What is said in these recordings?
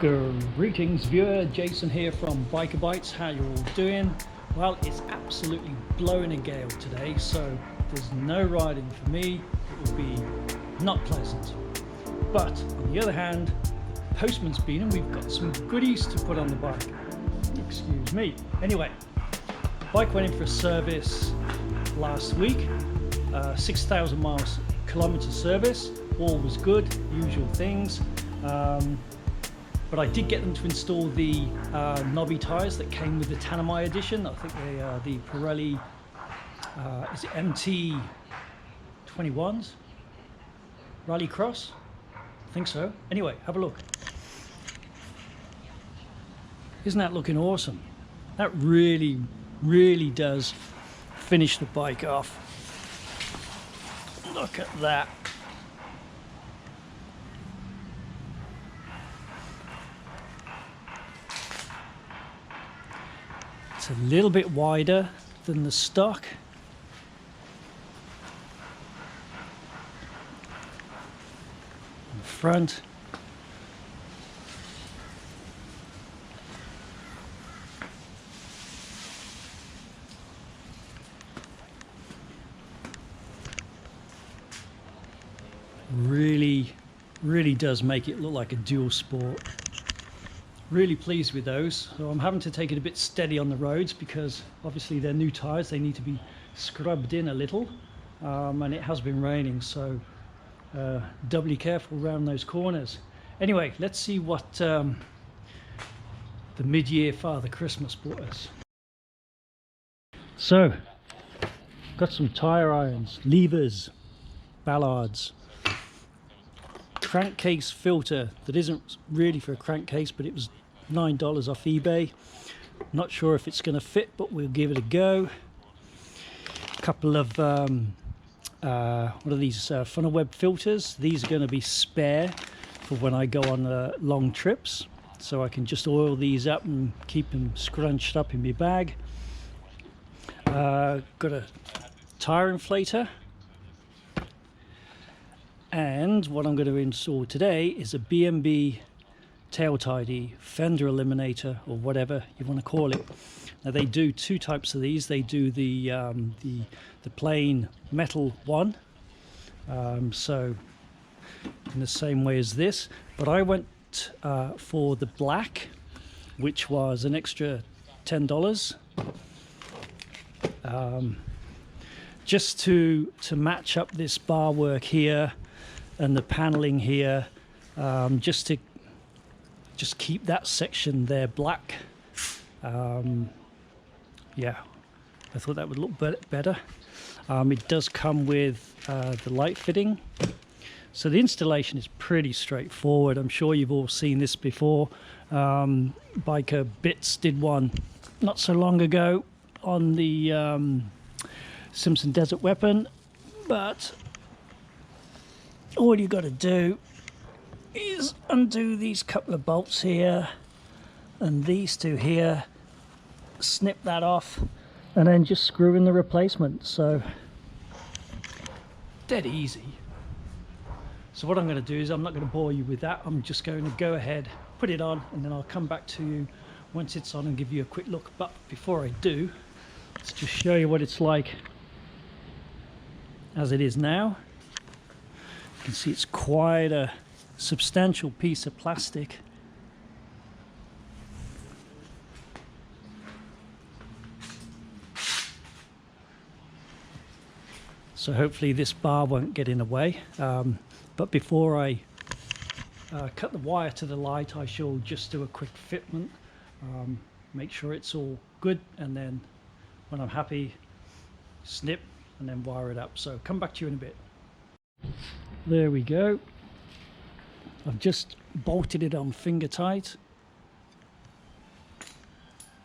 Greetings viewer, Jason here from Biker Bytes. How you all doing? Well, it's absolutely blowing a gale today, so there's no riding for me. It will be not pleasant. But on the other hand, the postman's been and we've got some goodies to put on the bike. Excuse me. Anyway, bike went in for a service last week, 6,000 kilometer service. All was good, usual things. But I did get them to install the knobby tyres that came with the Tanami edition. I think they are the Pirelli, is it MT21s? Rally Cross? I think so. Anyway, have a look. Isn't that looking awesome? That really, really does finish the bike off. Look at that. It's a little bit wider than the stock. On the front. Really does make it look like a dual sport. Really pleased with those. So I'm having to take it a bit steady on the roads because obviously they're new tyres, they need to be scrubbed in a little, and it has been raining, so doubly careful around those corners. Anyway, let's see what the mid-year Father Christmas brought us. So got some tyre irons, levers, ballards, crankcase filter that isn't really for a crankcase, but it was $9 off eBay. Not sure if it's going to fit, but we'll give it a go. A couple of what are these, funnel web filters. These are going to be spare for when I go on long trips, so I can just oil these up and keep them scrunched up in my bag. Got a tire inflator. And what I'm going to install today is a B&B tail tidy, Fender Eliminator, or whatever you want to call it. Now they do two types of these. They do the plain metal one, so in the same way as this. But I went for the black, which was an extra $10, just to match up this bar work here and the paneling here, just to keep that section there black. Yeah, I thought that would look better. It does come with the light fitting, so the installation is pretty straightforward. I'm sure you've all seen this before. Biker Bytes did one not so long ago on the Simpson Desert Weapon, but all you got to do is undo these couple of bolts here and these two here, snip that off, and then just screw in the replacement. So dead easy. So what I'm going to do is, I'm not going to bore you with that. I'm just going to go ahead, put it on, and then I'll come back to you once it's on and give you a quick look. But before I do, let's just show you what it's like as it is now. You can see it's quite a substantial piece of plastic. So hopefully this bar won't get in the way. But before I cut the wire to the light, I shall just do a quick fitment, make sure it's all good, and then when I'm happy, snip and then wire it up. So come back to you in a bit. There we go. I've just bolted it on finger tight,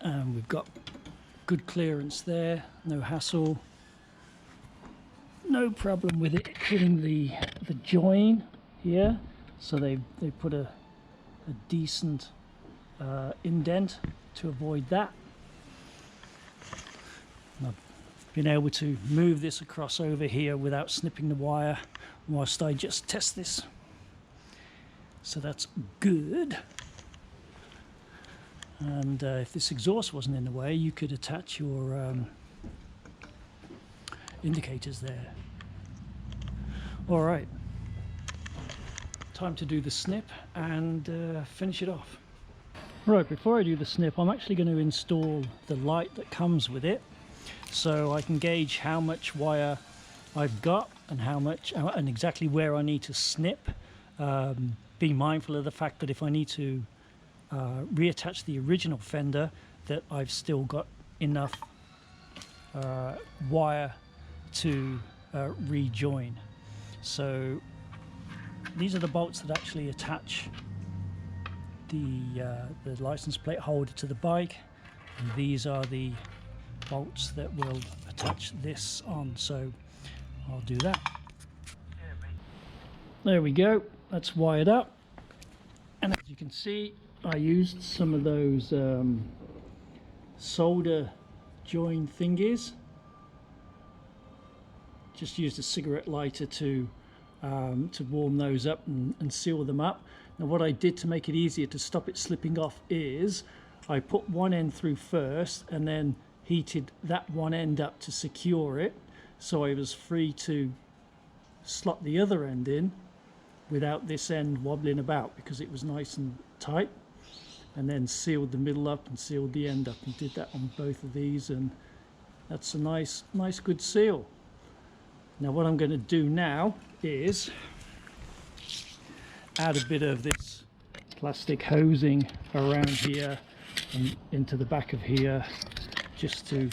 and we've got good clearance there, no hassle, no problem with it hitting the join here. So they put a decent indent to avoid that. And I've been able to move this across over here without snipping the wire whilst I just test this. So that's good. And if this exhaust wasn't in the way, you could attach your indicators there. All right, time to do the snip and finish it off. Right, before I do the snip, I'm actually going to install the light that comes with it, so I can gauge how much wire I've got and how much and exactly where I need to snip. Be mindful of the fact that if I need to reattach the original Fender, that I've still got enough wire to rejoin. So these are the bolts that actually attach the license plate holder to the bike, and these are the bolts that will attach this on, so I'll do that. There we go, that's wired up, and as you can see, I used some of those solder join thingies. Just used a cigarette lighter to warm those up and seal them up. Now what I did to make it easier to stop it slipping off is I put one end through first and then heated that one end up to secure it, so I was free to slot the other end in without this end wobbling about, because it was nice and tight, and then sealed the middle up and sealed the end up, and did that on both of these, and that's a nice good seal. Now what I'm going to do now is add a bit of this plastic hosing around here and into the back of here, just to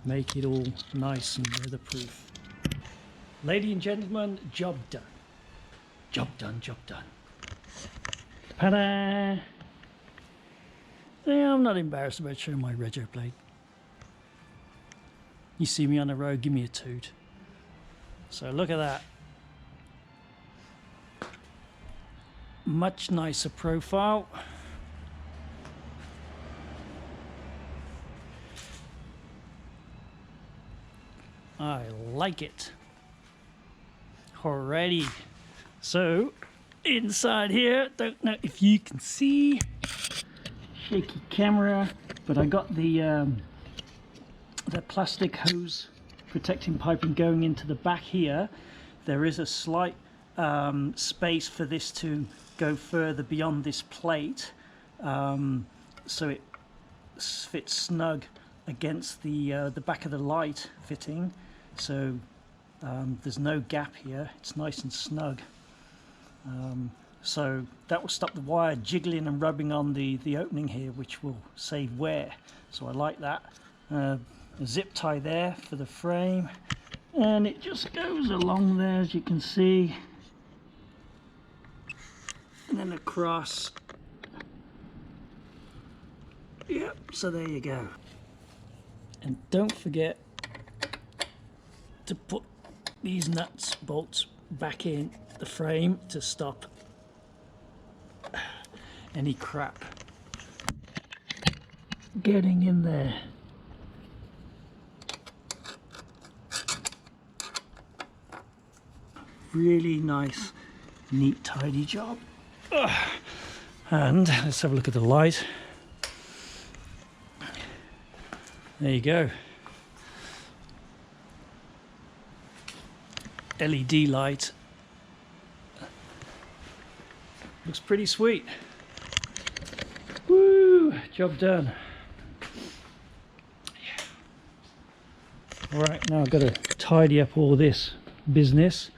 make it all nice and weatherproof. Ladies and gentlemen, job done. Job done, job done. Ta-da! Yeah, I'm not embarrassed about showing my rego plate. You see me on the road, give me a toot. So look at that. Much nicer profile. I like it. Alrighty. So inside here, don't know if you can see, shaky camera, but I got the plastic hose protecting piping going into the back here. There is a slight space for this to go further beyond this plate, so it fits snug against the back of the light fitting, so there's no gap here, it's nice and snug. So that will stop the wire jiggling and rubbing on the opening here, which will save wear, so I like that. A zip tie there for the frame, and it just goes along there, as you can see, and then across. Yep, so there you go. And don't forget to put these nuts bolts back in the frame to stop any crap getting in there. Really nice, neat, tidy job. And let's have a look at the light. There you go. LED light. Looks pretty sweet. Woo! Job done. Yeah. Alright, now I've got to tidy up all this business.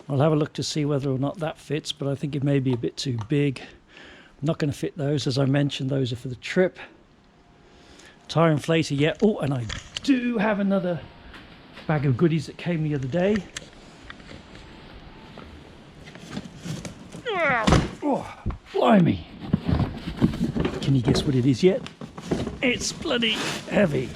I'll have a look to see whether or not that fits, but I think it may be a bit too big. I'm not going to fit those, as I mentioned, those are for the trip. Tire inflator, yeah. Oh, and I do have another bag of goodies that came the other day. Oh, blimey. Can you guess what it is yet? It's bloody heavy.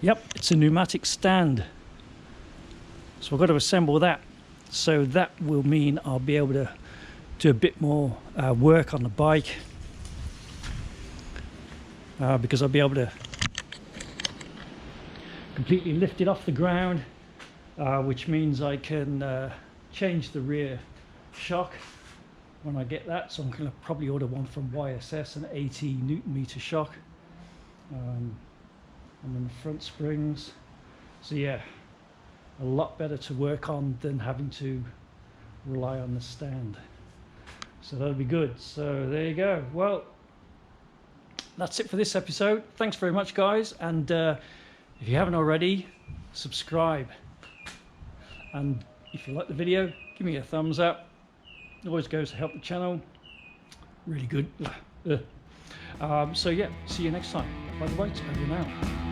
Yep, it's a pneumatic stand. So I've got to assemble that. So that will mean I'll be able to do a bit more work on the bike, because I'll be able to completely lift it off the ground, which means I can change the rear shock when I get that, so I'm going to probably order one from YSS, an 80 Newton meter shock, and then the front springs. So yeah, a lot better to work on than having to rely on the stand. So that'll be good. So there you go. Well, that's it for this episode. Thanks very much, guys, and if you haven't already, subscribe, and if you like the video, give me a thumbs up. It always goes to help the channel. Really good. So yeah, see you next time. Biker Bytes, over and out.